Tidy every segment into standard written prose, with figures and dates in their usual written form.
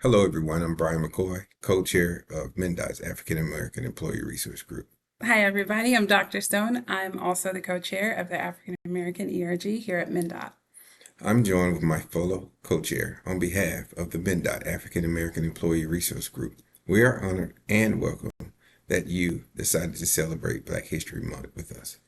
Hello, everyone. I'm Brian McCoy, co-chair of MnDOT's African American Employee Resource Group. Hi, everybody. I'm Dr. Stone. I'm also the co-chair of the African American ERG here at MnDOT. I'm joined with my fellow co-chair on behalf of the MnDOT African American Employee Resource Group. We are honored and welcome that you decided to celebrate Black History Month with us.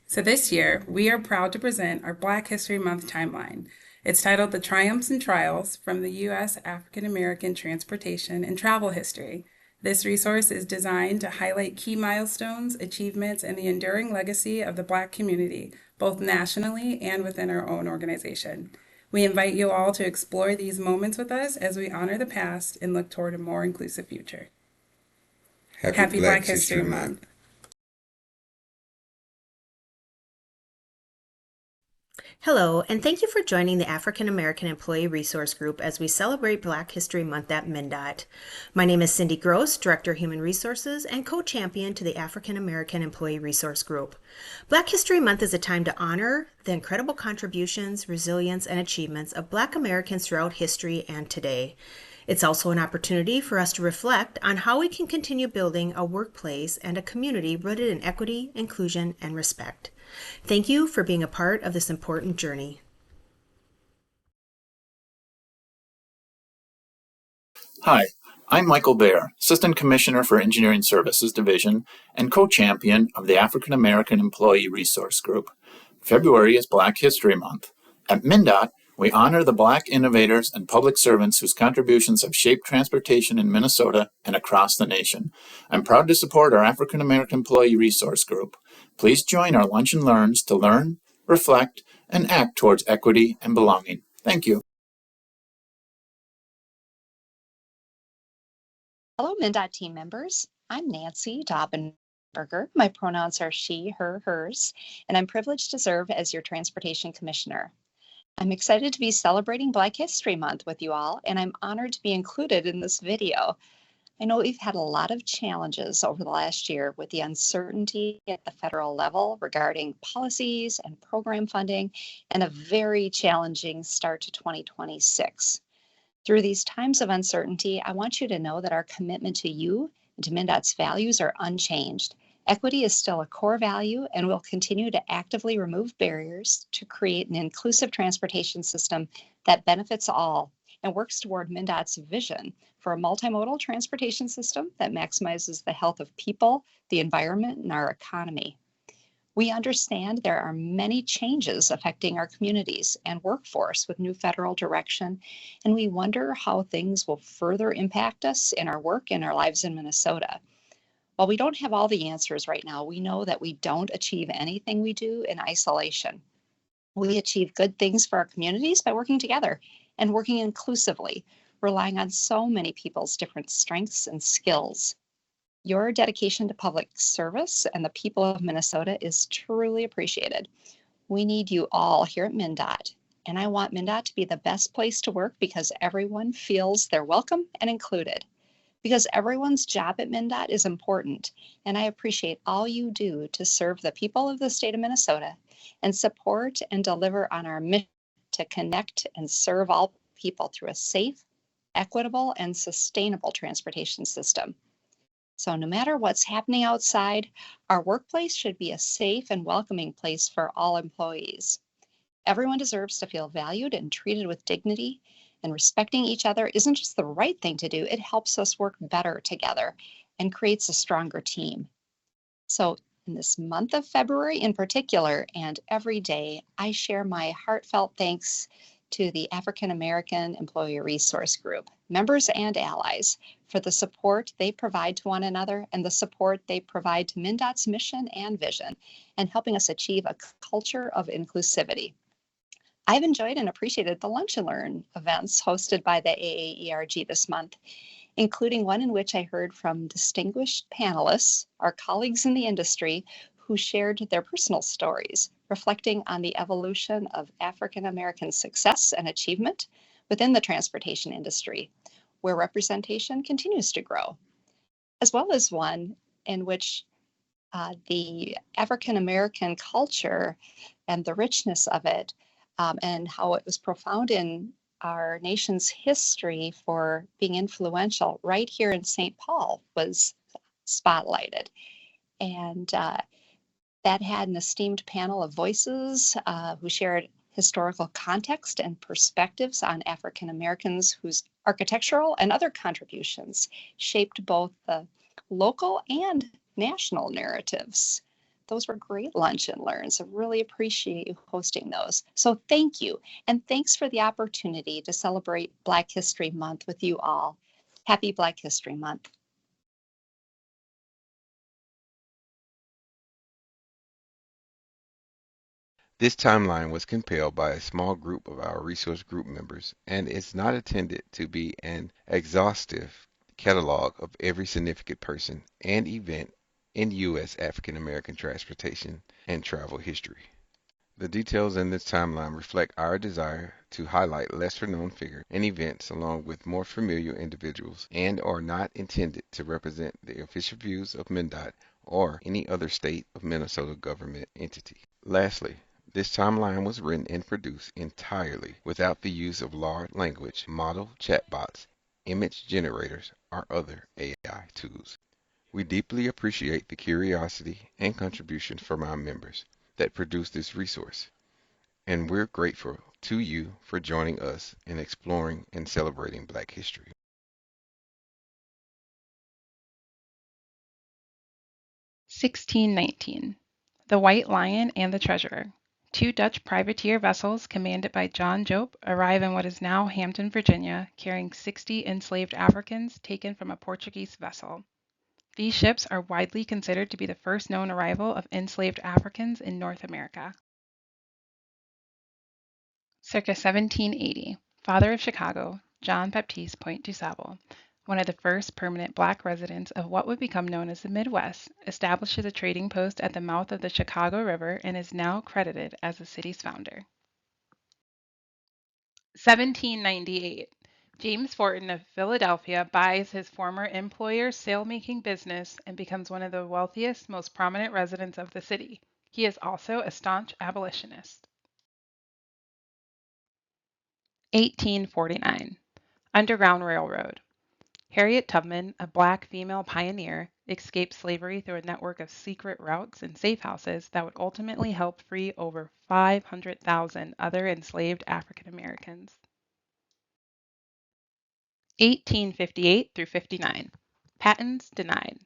So this year, we are proud to present our Black History Month timeline. It's titled The Triumphs and Trials from the U.S. African American Transportation and Travel History. This resource is designed to highlight key milestones, achievements, and the enduring legacy of the Black community, both nationally and within our own organization. We invite you all to explore these moments with us as we honor the past and look toward a more inclusive future. Happy Happy Black Black History History Month. Month. Hello, and thank you for joining the African American Employee Resource Group as we celebrate Black History Month at MnDOT. My name is Cindy Gross, Director of Human Resources and co-champion to the African American Employee Resource Group. Black History Month is a time to honor the incredible contributions, resilience, and achievements of Black Americans throughout history and today. It's also an opportunity for us to reflect on how we can continue building a workplace and a community rooted in equity, inclusion, and respect. Thank you for being a part of this important journey. Hi, I'm Michael Baer, Assistant Commissioner for Engineering Services Division and co-champion of the African American Employee Resource Group. February is Black History Month. At MnDOT, we honor the Black innovators and public servants whose contributions have shaped transportation in Minnesota and across the nation. I'm proud to support our African American Employee Resource Group. Please join our Lunch and Learns to learn, reflect, and act towards equity and belonging. Thank you. Hello, MnDOT team members. I'm Nancy Daubenberger. My pronouns are she, her, hers, and I'm privileged to serve as your Transportation Commissioner. I'm excited to be celebrating Black History Month with you all, and I'm honored to be included in this video. I know we've had a lot of challenges over the last year with the uncertainty at the federal level regarding policies and program funding, and a very challenging start to 2026. Through these times of uncertainty, I want you to know that our commitment to you and to MnDOT's values are unchanged. Equity is still a core value, and we'll continue to actively remove barriers to create an inclusive transportation system that benefits all and works toward MnDOT's vision for a multimodal transportation system that maximizes the health of people, the environment, and our economy. We understand there are many changes affecting our communities and workforce with new federal direction, and we wonder how things will further impact us in our work and our lives in Minnesota. While we don't have all the answers right now, we know that we don't achieve anything we do in isolation. We achieve good things for our communities by working together and working inclusively, relying on so many people's different strengths and skills. Your dedication to public service and the people of Minnesota is truly appreciated. We need you all here at MnDOT, and I want MnDOT to be the best place to work because everyone feels they're welcome and included. Because everyone's job at MnDOT is important, and I appreciate all you do to serve the people of the state of Minnesota and support and deliver on our mission to connect and serve all people through a safe, equitable, and sustainable transportation system. So no matter what's happening outside, our workplace should be a safe and welcoming place for all employees. Everyone deserves to feel valued and treated with dignity, and respecting each other isn't just the right thing to do, it helps us work better together and creates a stronger team. So in this month of February in particular, and every day, I share my heartfelt thanks to the African American Employee Resource Group, members and allies, for the support they provide to one another and the support they provide to MnDOT's mission and vision, and helping us achieve a culture of inclusivity. I've enjoyed and appreciated the Lunch and Learn events hosted by the AAERG this month, including one in which I heard from distinguished panelists, our colleagues in the industry, who shared their personal stories, reflecting on the evolution of African American success and achievement within the transportation industry, where representation continues to grow, as well as one in which the African American culture and the richness of it, and how it was profound in our nation's history for being influential right here in St. Paul was spotlighted. And that had an esteemed panel of voices who shared historical context and perspectives on African Americans whose architectural and other contributions shaped both the local and national narratives. Those were great lunch and learns. I really appreciate you hosting those. So thank you. And thanks for the opportunity to celebrate Black History Month with you all. Happy Black History Month. This timeline was compiled by a small group of our resource group members and is not intended to be an exhaustive catalog of every significant person and event in U.S. African American transportation and travel history. The details in this timeline reflect our desire to highlight lesser known figures and events along with more familiar individuals and are not intended to represent the official views of MnDOT or any other state of Minnesota government entity. Lastly, this timeline was written and produced entirely without the use of large language model chatbots, image generators, or other AI tools. We deeply appreciate the curiosity and contributions from our members that produced this resource, and we're grateful to you for joining us in exploring and celebrating Black history. (1619) The White Lion and the Treasurer. Two Dutch privateer vessels commanded by John Jope arrive in what is now Hampton, Virginia, carrying 60 enslaved Africans taken from a Portuguese vessel. These ships are widely considered to be the first known arrival of enslaved Africans in North America. Circa 1780, father of Chicago, John Baptiste Point du Sable, one of the first permanent Black residents of what would become known as the Midwest, establishes a trading post at the mouth of the Chicago River and is now credited as the city's founder. 1798. James Fortin of Philadelphia buys his former employer's sailmaking business and becomes one of the wealthiest, most prominent residents of the city. He is also a staunch abolitionist. 1849. Underground Railroad. Harriet Tubman, a Black female pioneer, escaped slavery through a network of secret routes and safe houses that would ultimately help free over 500,000 other enslaved African Americans. 1858 through 59. Patents denied.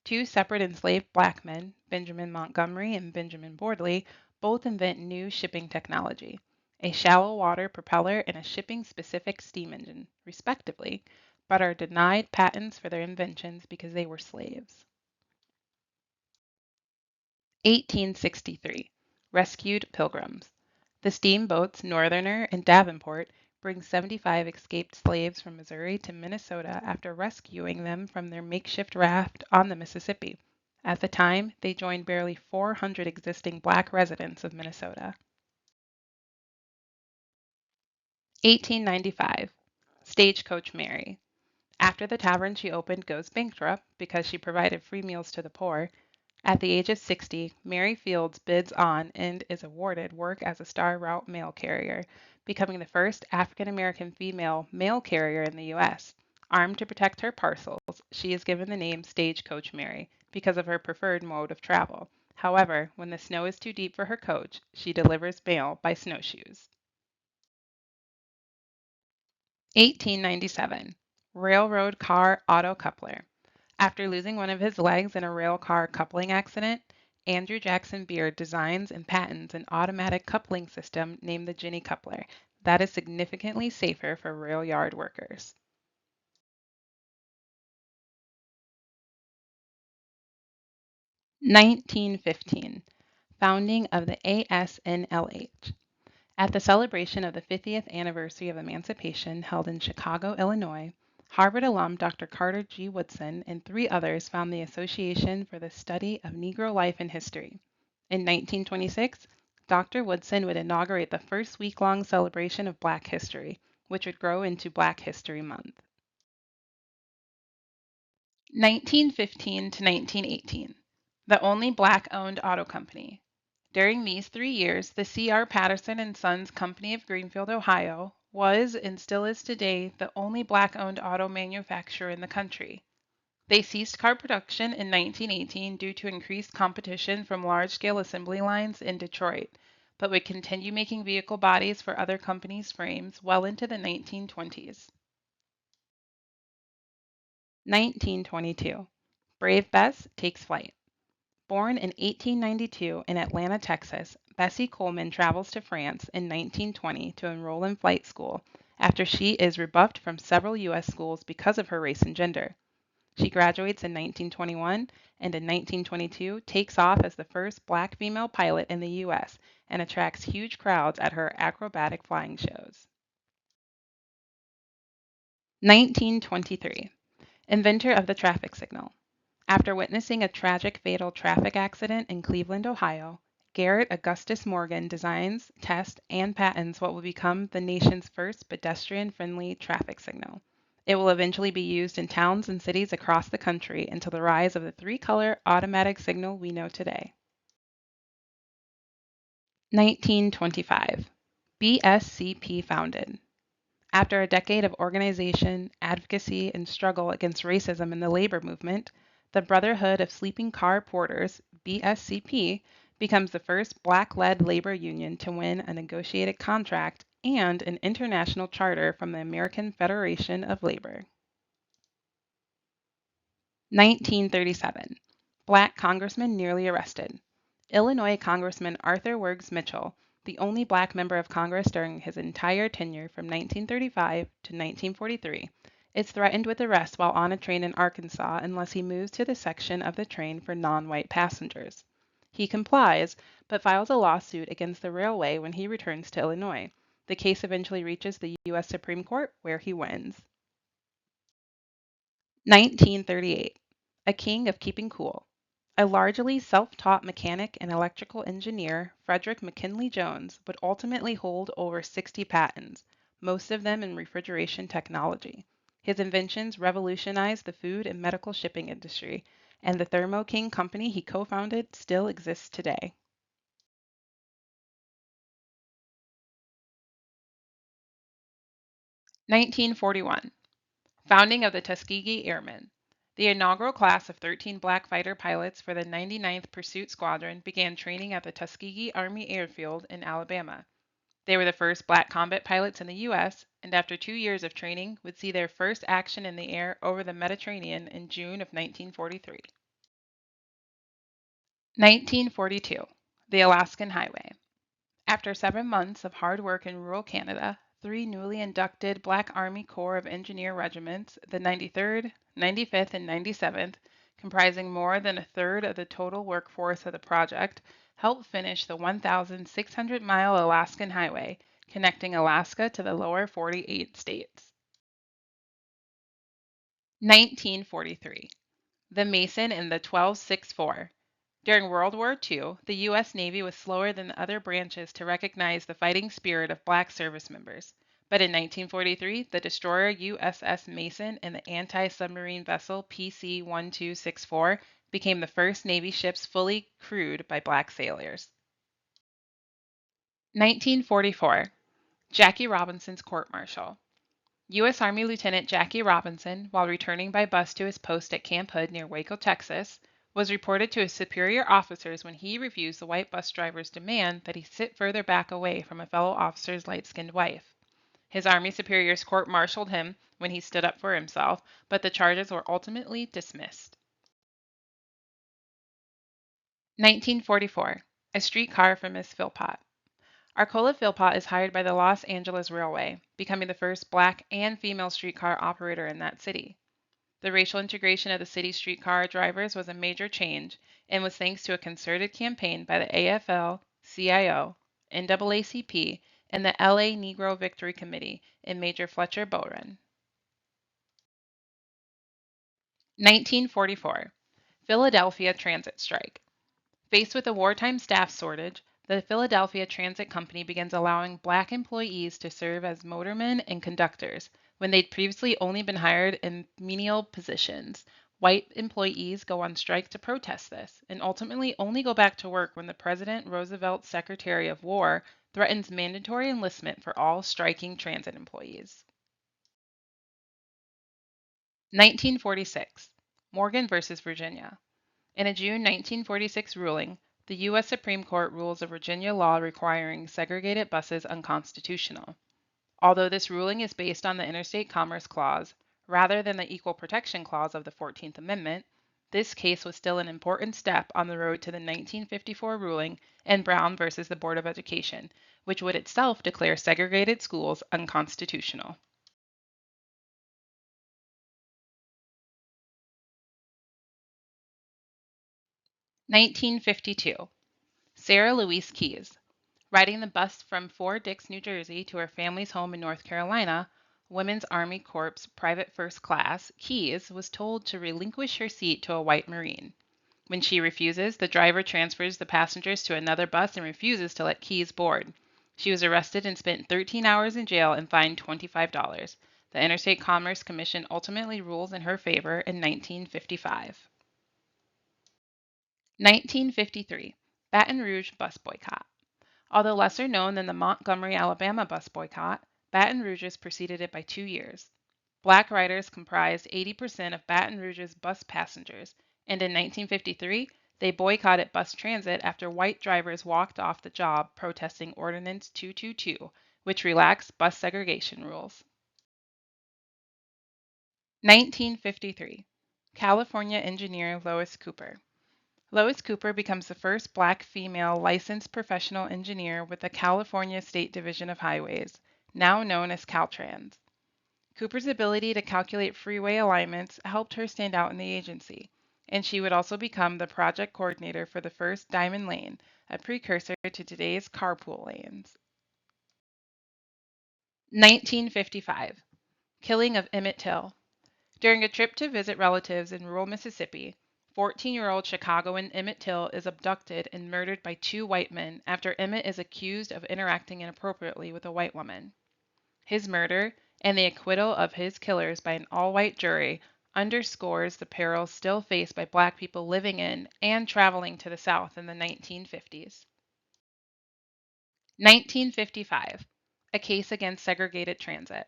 Two separate enslaved Black men, Benjamin Montgomery and Benjamin Bordley, both invent new shipping technology, a shallow water propeller and a shipping-specific steam engine, respectively, but are denied patents for their inventions because they were slaves. 1863. Rescued Pilgrims. The steamboats Northerner and Davenport bring 75 escaped slaves from Missouri to Minnesota after rescuing them from their makeshift raft on the Mississippi. At the time, they joined barely 400 existing Black residents of Minnesota. 1895. Stagecoach Mary. After the tavern she opened goes bankrupt because she provided free meals to the poor, at the age of 60, Mary Fields bids on and is awarded work as a Star Route mail carrier, becoming the first African American female mail carrier in the U.S. Armed to protect her parcels, she is given the name Stagecoach Mary because of her preferred mode of travel. However, when the snow is too deep for her coach, she delivers mail by snowshoes. 1897. Railroad car auto coupler. After losing one of his legs in a rail car coupling accident, Andrew Jackson Beard designs and patents an automatic coupling system named the Ginny coupler that is significantly safer for rail yard workers. 1915. Founding of the ASNLH. At the celebration of the 50th anniversary of emancipation held in Chicago, Illinois, Harvard alum Dr. Carter G. Woodson and three others found the Association for the Study of Negro Life and History. In 1926, Dr. Woodson would inaugurate the first week-long celebration of Black history, which would grow into Black History Month. 1915 to 1918. The only Black-owned auto company. During these 3 years, the C.R. Patterson and Sons Company of Greenfield, Ohio, was and still is today the only Black-owned auto manufacturer in the country. They ceased car production in 1918 due to increased competition from large-scale assembly lines in Detroit, but would continue making vehicle bodies for other companies' frames well into the 1920s. 1922. Brave Bess takes flight. Born in 1892 in Atlanta, Texas, Bessie Coleman travels to France in 1920 to enroll in flight school after she is rebuffed from several U.S. schools because of her race and gender. She graduates in 1921 and in 1922 takes off as the first Black female pilot in the U.S. and attracts huge crowds at her acrobatic flying shows. 1923. Inventor of the traffic signal. After witnessing a tragic fatal traffic accident in Cleveland, Ohio, Garrett Augustus Morgan designs, tests, and patents what will become the nation's first pedestrian-friendly traffic signal. It will eventually be used in towns and cities across the country until the rise of the three-color automatic signal we know today. 1925. BSCP founded. After a decade of organization, advocacy, and struggle against racism in the labor movement, the Brotherhood of Sleeping Car Porters, BSCP, becomes the first Black-led labor union to win a negotiated contract and an international charter from the American Federation of Labor. 1937. Black congressman nearly arrested. Illinois Congressman Arthur Wirges Mitchell, the only Black member of Congress during his entire tenure from 1935 to 1943, is threatened with arrest while on a train in Arkansas unless he moves to the section of the train for non-white passengers. He complies, but files a lawsuit against the railway when he returns to Illinois. The case eventually reaches the U.S. Supreme Court, where he wins. 1938. A king of keeping cool. A largely self-taught mechanic and electrical engineer, Frederick McKinley Jones would ultimately hold over 60 patents, most of them in refrigeration technology. His inventions revolutionized the food and medical shipping industry, and the Thermo King company he co-founded still exists today. 1941. Founding of the Tuskegee Airmen. The inaugural class of 13 Black fighter pilots for the 99th Pursuit Squadron began training at the Tuskegee Army Airfield in Alabama. They were the first Black combat pilots in the U.S., and after 2 years of training, would see their first action in the air over the Mediterranean in June of 1943. 1942. The Alaskan Highway. After 7 months of hard work in rural Canada, 3 newly inducted Black Army Corps of Engineer regiments, the 93rd, 95th, and 97th, comprising more than a third of the total workforce of the project, helped finish the 1,600-mile Alaskan Highway, connecting Alaska to the lower 48 states. 1943. The Mason and the 1264. During World War II, the U.S. Navy was slower than the other branches to recognize the fighting spirit of Black service members. But in 1943, the destroyer USS Mason and the anti-submarine vessel PC-1264 became the first Navy ships fully crewed by Black sailors. 1944. Jackie Robinson's court-martial. U.S. Army Lieutenant Jackie Robinson, while returning by bus to his post at Camp Hood near Waco, Texas, was reported to his superior officers when he refused the white bus driver's demand that he sit further back away from a fellow officer's light-skinned wife. His Army superiors court-martialed him when he stood up for himself, but the charges were ultimately dismissed. 1944. A Streetcar for Miss Philpott. Arcola Philpott is hired by the Los Angeles Railway, becoming the first Black and female streetcar operator in that city. The racial integration of the city's streetcar drivers was a major change and was thanks to a concerted campaign by the AFL-CIO, NAACP, and the LA Negro Victory Committee in Major Fletcher Bull Run. 1944. Philadelphia Transit Strike. Faced with a wartime staff shortage, the Philadelphia Transit Company begins allowing Black employees to serve as motormen and conductors when they'd previously only been hired in menial positions. White employees go on strike to protest this and ultimately only go back to work when the President Roosevelt's Secretary of War, threatens mandatory enlistment for all striking transit employees. 1946. Morgan versus Virginia. In a June 1946 ruling, the U.S. Supreme Court rules a Virginia law requiring segregated buses unconstitutional. Although this ruling is based on the Interstate Commerce Clause rather than the Equal Protection Clause of the 14th Amendment, this case was still an important step on the road to the 1954 ruling in Brown versus the Board of Education, which would itself declare segregated schools unconstitutional. 1952. Sarah Louise Keyes. Riding the bus from Fort Dix, New Jersey to her family's home in North Carolina, Women's Army Corps Private First Class, Keyes was told to relinquish her seat to a white Marine. When she refuses, the driver transfers the passengers to another bus and refuses to let Keyes board. She was arrested and spent 13 hours in jail and fined $25. The Interstate Commerce Commission ultimately rules in her favor in 1955. 1953. Baton Rouge bus boycott. Although lesser known than the Montgomery, Alabama bus boycott, Baton Rouge's preceded it by 2 years. Black riders comprised 80% of Baton Rouge's bus passengers, and in 1953, they boycotted bus transit after white drivers walked off the job protesting Ordinance 222, which relaxed bus segregation rules. 1953. California engineer Lois Cooper. Lois Cooper becomes the first Black female licensed professional engineer with the California State Division of Highways, now known as Caltrans. Cooper's ability to calculate freeway alignments helped her stand out in the agency, and she would also become the project coordinator for the first Diamond Lane, a precursor to today's carpool lanes. 1955. Killing of Emmett Till. During a trip to visit relatives in rural Mississippi, 14-year-old Chicagoan Emmett Till is abducted and murdered by 2 white men after Emmett is accused of interacting inappropriately with a white woman. His murder and the acquittal of his killers by an all-white jury underscores the perils still faced by Black people living in and traveling to the South in the 1950s. 1955. A case against segregated transit.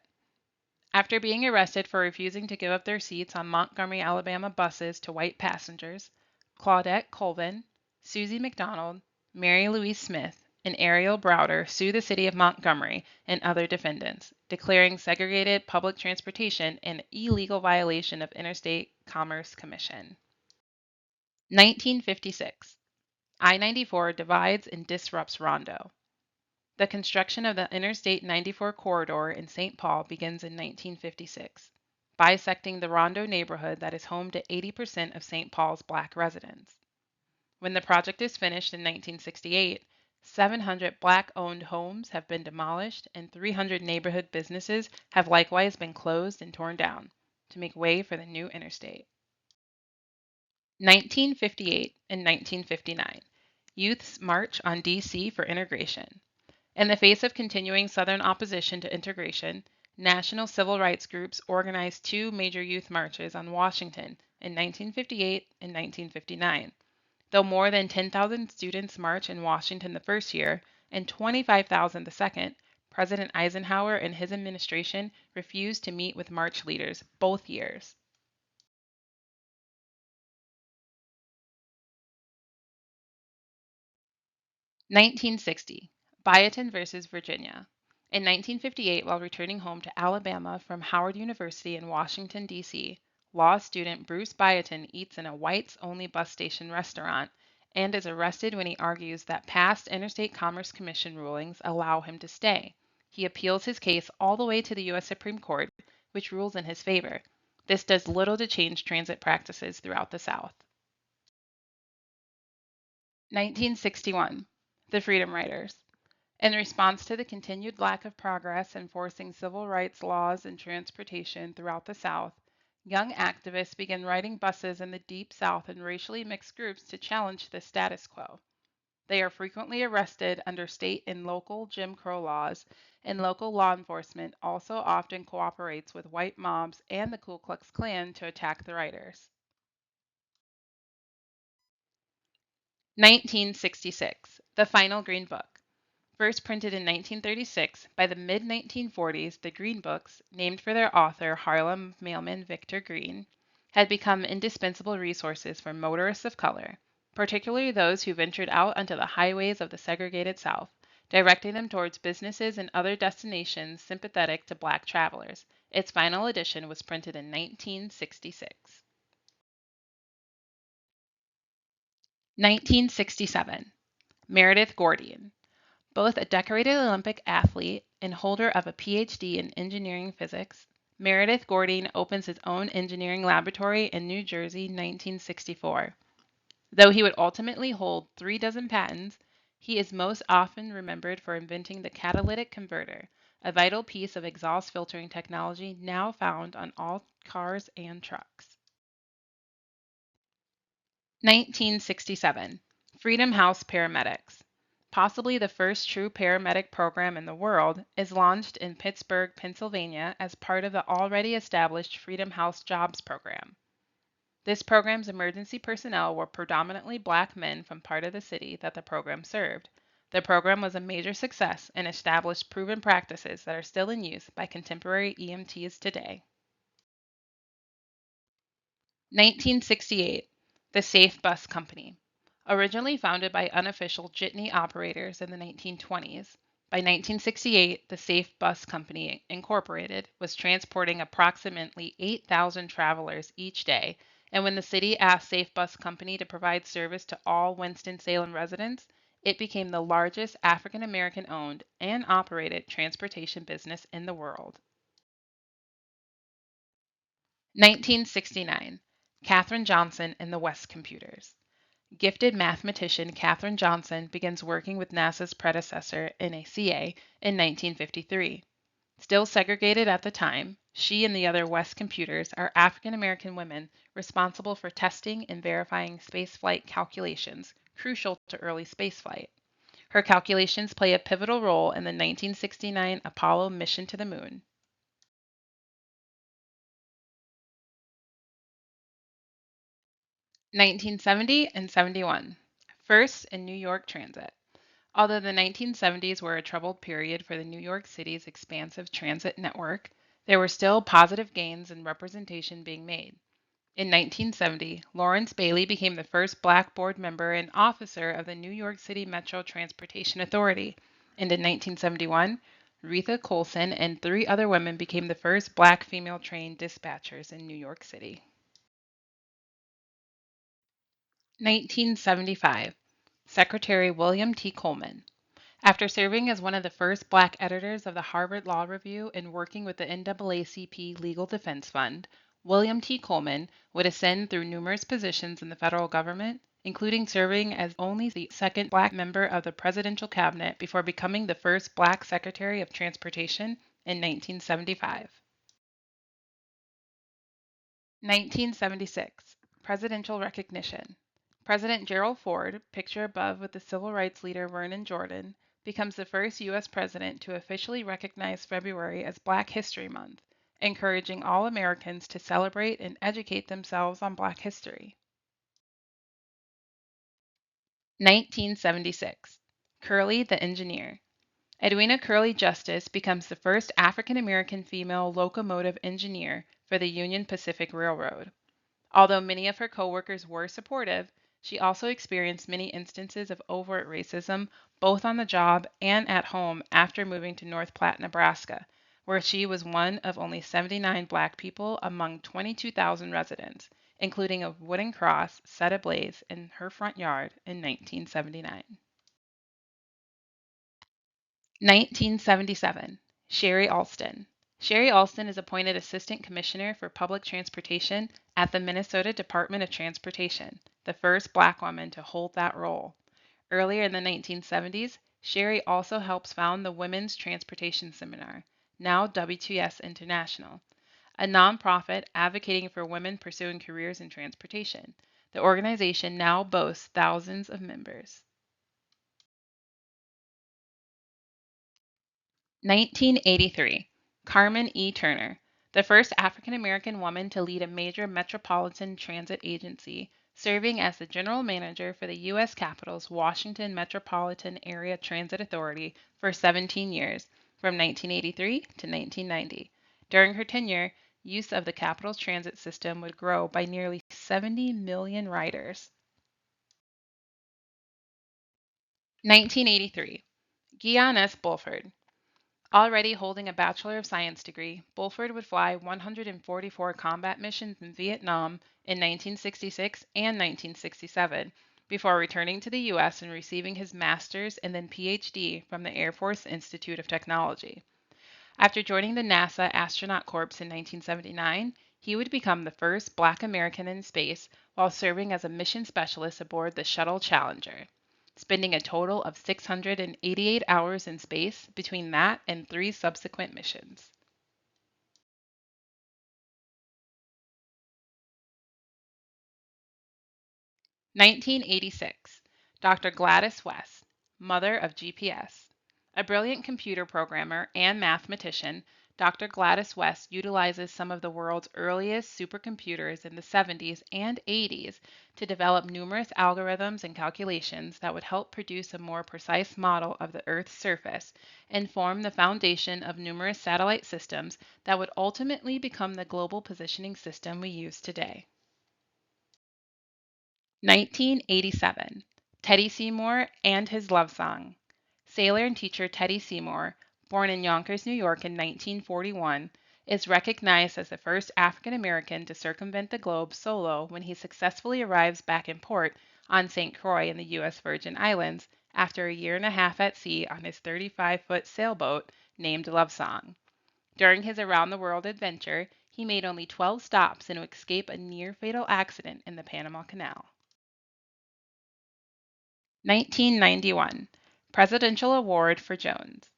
After being arrested for refusing to give up their seats on Montgomery, Alabama buses to white passengers, Claudette Colvin, Susie McDonald, Mary Louise Smith, and Ariel Browder sue the city of Montgomery and other defendants, declaring segregated public transportation an illegal violation of Interstate Commerce Commission. 1956. I-94 divides and disrupts Rondo. The construction of the Interstate 94 corridor in St. Paul begins in 1956, bisecting the Rondo neighborhood that is home to 80% of St. Paul's Black residents. When the project is finished in 1968, 700 Black-owned homes have been demolished and 300 neighborhood businesses have likewise been closed and torn down to make way for the new interstate. 1958 and 1959. Youths March on D.C. for Integration. In the face of continuing Southern opposition to integration, national civil rights groups organized 2 major youth marches on Washington in 1958 and 1959. Though more than 10,000 students marched in Washington the first year and 25,000 the second, President Eisenhower and his administration refused to meet with march leaders both years. 1960. Byaton versus Virginia. In 1958, while returning home to Alabama from Howard University in Washington, D.C., law student Bruce Byaton eats in a whites-only bus station restaurant and is arrested when he argues that past Interstate Commerce Commission rulings allow him to stay. He appeals his case all the way to the U.S. Supreme Court, which rules in his favor. This does little to change transit practices throughout the South. 1961. The Freedom Riders. In response to the continued lack of progress enforcing civil rights laws and transportation throughout the South, young activists began riding buses in the Deep South in racially mixed groups to challenge the status quo. They are frequently arrested under state and local Jim Crow laws, and local law enforcement also often cooperates with white mobs and the Ku Klux Klan to attack the riders. 1966. The Final Green Book. First printed in 1936, by the mid-1940s, the Green Books, named for their author Harlem mailman Victor Green, had become indispensable resources for motorists of color, particularly those who ventured out onto the highways of the segregated South, directing them towards businesses and other destinations sympathetic to Black travelers. Its final edition was printed in 1966. 1967. Meredith Gordian. Both a decorated Olympic athlete and holder of a PhD in engineering physics, Meredith Gordian opens his own engineering laboratory in New Jersey in 1964. Though he would ultimately hold 36 patents, he is most often remembered for inventing the catalytic converter, a vital piece of exhaust filtering technology now found on all cars and trucks. 1967. Freedom House Paramedics. Possibly the first true paramedic program in the world, is launched in Pittsburgh, Pennsylvania as part of the already established Freedom House Jobs program. This program's emergency personnel were predominantly Black men from part of the city that the program served. The program was a major success and established proven practices that are still in use by contemporary EMTs today. 1968. The Safe Bus Company. Originally founded by unofficial jitney operators in the 1920s, by 1968, the Safe Bus Company, Incorporated, was transporting approximately 8,000 travelers each day, and when the city asked Safe Bus Company to provide service to all Winston-Salem residents, it became the largest African American owned and operated transportation business in the world. 1969. Katherine Johnson and the West Computers. Gifted mathematician Katherine Johnson begins working with NASA's predecessor, NACA, in 1953. Still segregated at the time, she and the other West Computers are African American women responsible for testing and verifying spaceflight calculations, crucial to early spaceflight. Her calculations play a pivotal role in the 1969 Apollo mission to the moon. 1970 and 71. First in New York Transit. Although the 1970s were a troubled period for the New York City's expansive transit network, there were still positive gains in representation being made. In 1970, Lawrence Bailey became the first Black board member and officer of the New York City Metro Transportation Authority, and in 1971, Retha Colson and 3 other women became the first Black female train dispatchers in New York City. 1975. Secretary William T. Coleman. After serving as one of the first Black editors of the Harvard Law Review and working with the NAACP Legal Defense Fund, William T. Coleman would ascend through numerous positions in the federal government, including serving as only the second Black member of the presidential cabinet before becoming the first Black Secretary of Transportation in 1975. 1976. Presidential recognition. President Gerald Ford, picture above with the civil rights leader Vernon Jordan, becomes the first U.S. president to officially recognize February as Black History Month, encouraging all Americans to celebrate and educate themselves on Black history. 1976. Curley the Engineer. Edwina Curley Justice becomes the first African American female locomotive engineer for the Union Pacific Railroad. Although many of her coworkers were supportive, she also experienced many instances of overt racism, both on the job and at home after moving to North Platte, Nebraska, where she was one of only 79 Black people among 22,000 residents, including a wooden cross set ablaze in her front yard in 1979. 1977. Sherry Alston. Sherry Alston is appointed Assistant Commissioner for Public Transportation at the Minnesota Department of Transportation, the first Black woman to hold that role. Earlier in the 1970s, Sherry also helps found the Women's Transportation Seminar, now WTS International, a nonprofit advocating for women pursuing careers in transportation. The organization now boasts thousands of members. 1983. Carmen E. Turner, the first African American woman to lead a major metropolitan transit agency, serving as the general manager for the U.S. Capitol's Washington Metropolitan Area Transit Authority for 17 years, from 1983 to 1990. During her tenure, use of the Capitol's transit system would grow by nearly 70 million riders. 1983. Guion S. Bulford. Already holding a Bachelor of Science degree, Bulford would fly 144 combat missions in Vietnam in 1966 and 1967 before returning to the U.S. and receiving his master's and then PhD from the Air Force Institute of Technology. After joining the NASA Astronaut Corps in 1979, he would become the first Black American in space while serving as a mission specialist aboard the Shuttle Challenger, spending a total of 688 hours in space between that and 3 subsequent missions. (1986) Dr. Gladys West, mother of GPS. A brilliant computer programmer and mathematician, Dr. Gladys West utilizes some of the world's earliest supercomputers in the 70s and 80s to develop numerous algorithms and calculations that would help produce a more precise model of the Earth's surface and form the foundation of numerous satellite systems that would ultimately become the global positioning system we use today. 1987. Teddy Seymour and his love song. Sailor and teacher Teddy Seymour, born in Yonkers, New York in 1941, is recognized as the first African American to circumvent the globe solo when he successfully arrives back in port on St. Croix in the U.S. Virgin Islands after a year and a half at sea on his 35-foot sailboat named Love Song. During his around-the-world adventure, he made only 12 stops and to escape a near-fatal accident in the Panama Canal. 1991. Presidential Award for Jones.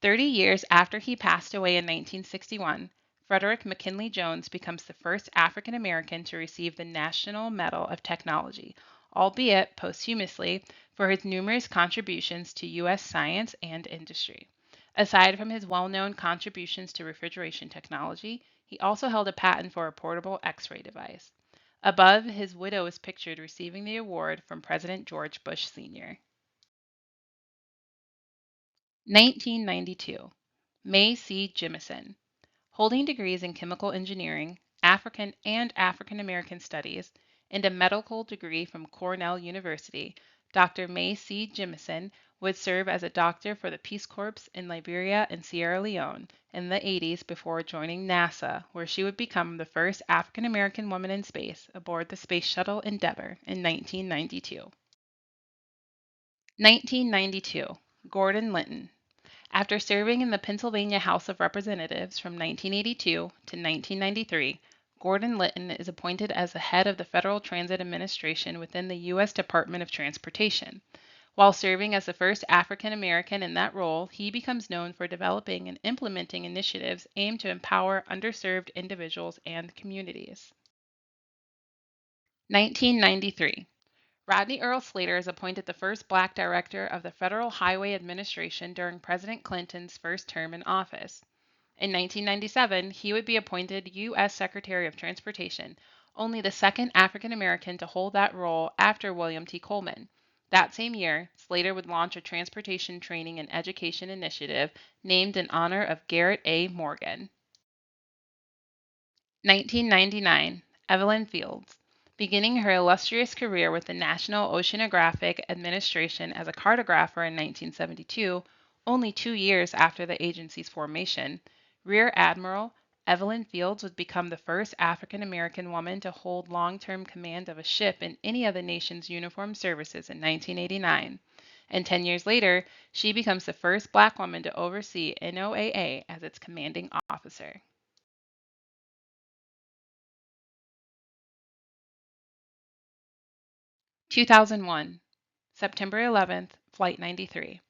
30 years after he passed away in 1961, Frederick McKinley Jones becomes the first African American to receive the National Medal of Technology, albeit posthumously, for his numerous contributions to U.S. science and industry. Aside from his well-known contributions to refrigeration technology, he also held a patent for a portable X-ray device. Above, his widow is pictured receiving the award from President George Bush Sr. 1992. May C. Jimison. Holding degrees in chemical engineering, African and African American studies, and a medical degree from Cornell University, Dr. May C. Jimison would serve as a doctor for the Peace Corps in Liberia and Sierra Leone in the 80s before joining NASA, where she would become the first African American woman in space aboard the Space Shuttle Endeavour in 1992. 1992. Gordon Linton. After serving in the Pennsylvania House of Representatives from 1982 to 1993, Gordon Linton is appointed as the head of the Federal Transit Administration within the U.S. Department of Transportation. While serving as the first African American in that role, he becomes known for developing and implementing initiatives aimed to empower underserved individuals and communities. 1993. Rodney Earl Slater is appointed the first Black director of the Federal Highway Administration during President Clinton's first term in office. In 1997, he would be appointed U.S. Secretary of Transportation, only the second African American to hold that role after William T. Coleman. That same year, Slater would launch a transportation training and education initiative named in honor of Garrett A. Morgan. 1999. Evelyn Fields. Beginning her illustrious career with the National Oceanographic Administration as a cartographer in 1972, only 2 years after the agency's formation, Rear Admiral Evelyn Fields would become the first African American woman to hold long-term command of a ship in any of the nation's uniformed services in 1989. And 10 years later, she becomes the first Black woman to oversee NOAA as its commanding officer. 2001. September 11th, Flight 93.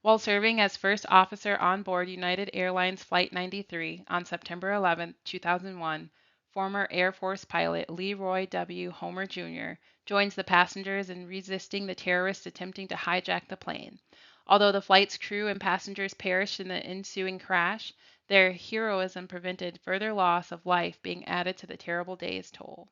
While serving as first officer on board United Airlines Flight 93 on September 11, 2001, former Air Force pilot Leroy W. Homer Jr. joins the passengers in resisting the terrorists attempting to hijack the plane. Although the flight's crew and passengers perished in the ensuing crash, their heroism prevented further loss of life being added to the terrible day's toll.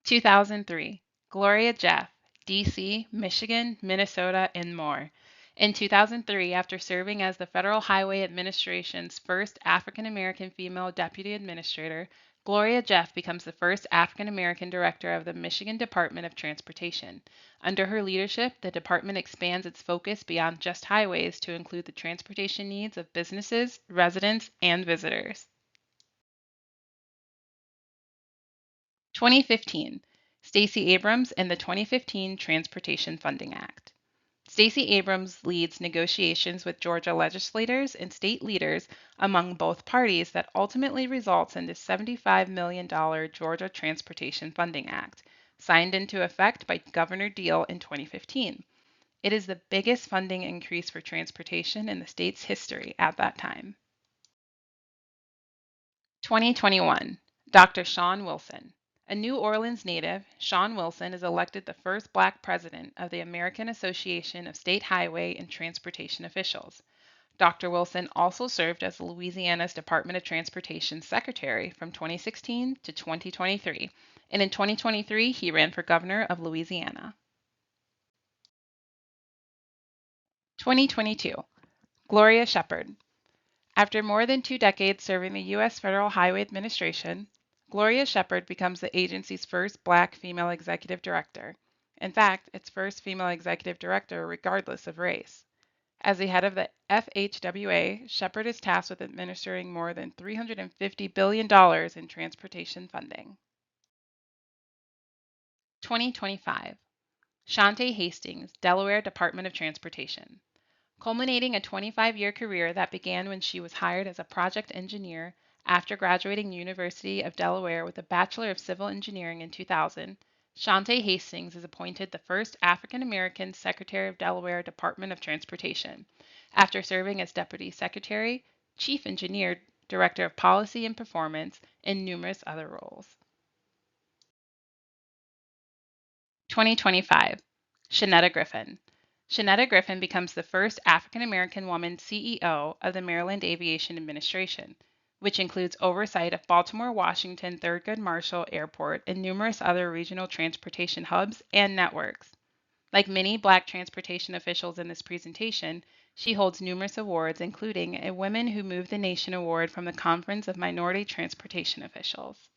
2003, Gloria Jeff, D.C., Michigan, Minnesota, and more. In 2003, after serving as the Federal Highway Administration's first African American female deputy administrator, Gloria Jeff becomes the first African American director of the Michigan Department of Transportation. Under her leadership, the department expands its focus beyond just highways to include the transportation needs of businesses, residents, and visitors. 2015, Stacey Abrams and the 2015 Transportation Funding Act. Stacey Abrams leads negotiations with Georgia legislators and state leaders among both parties that ultimately results in the $75 million Georgia Transportation Funding Act, signed into effect by Governor Deal in 2015. It is the biggest funding increase for transportation in the state's history at that time. 2021, Dr. Shawn Wilson. A New Orleans native, Shawn Wilson is elected the first Black president of the American Association of State Highway and Transportation Officials. Dr. Wilson also served as Louisiana's Department of Transportation Secretary from 2016 to 2023, and in 2023 he ran for governor of Louisiana. 2022, Gloria Shepard. After more than 2 decades serving the U.S. Federal Highway Administration, Gloria Shepard becomes the agency's first Black female executive director. In fact, its first female executive director regardless of race. As the head of the FHWA, Shepard is tasked with administering more than $350 billion in transportation funding. 2025, Shante Hastings, Delaware Department of Transportation. Culminating a 25-year career that began when she was hired as a project engineer after graduating University of Delaware with a Bachelor of Civil Engineering in 2000, Shante Hastings is appointed the first African American Secretary of Delaware Department of Transportation, after serving as Deputy Secretary, Chief Engineer, Director of Policy and Performance, and numerous other roles. 2025, Shanetta Griffin. Shanetta Griffin becomes the first African American woman CEO of the Maryland Aviation Administration, which includes oversight of Baltimore-Washington Thurgood Marshall Airport and numerous other regional transportation hubs and networks. Like many Black transportation officials in this presentation, she holds numerous awards, including a Women Who Move the Nation award from the Conference of Minority Transportation Officials.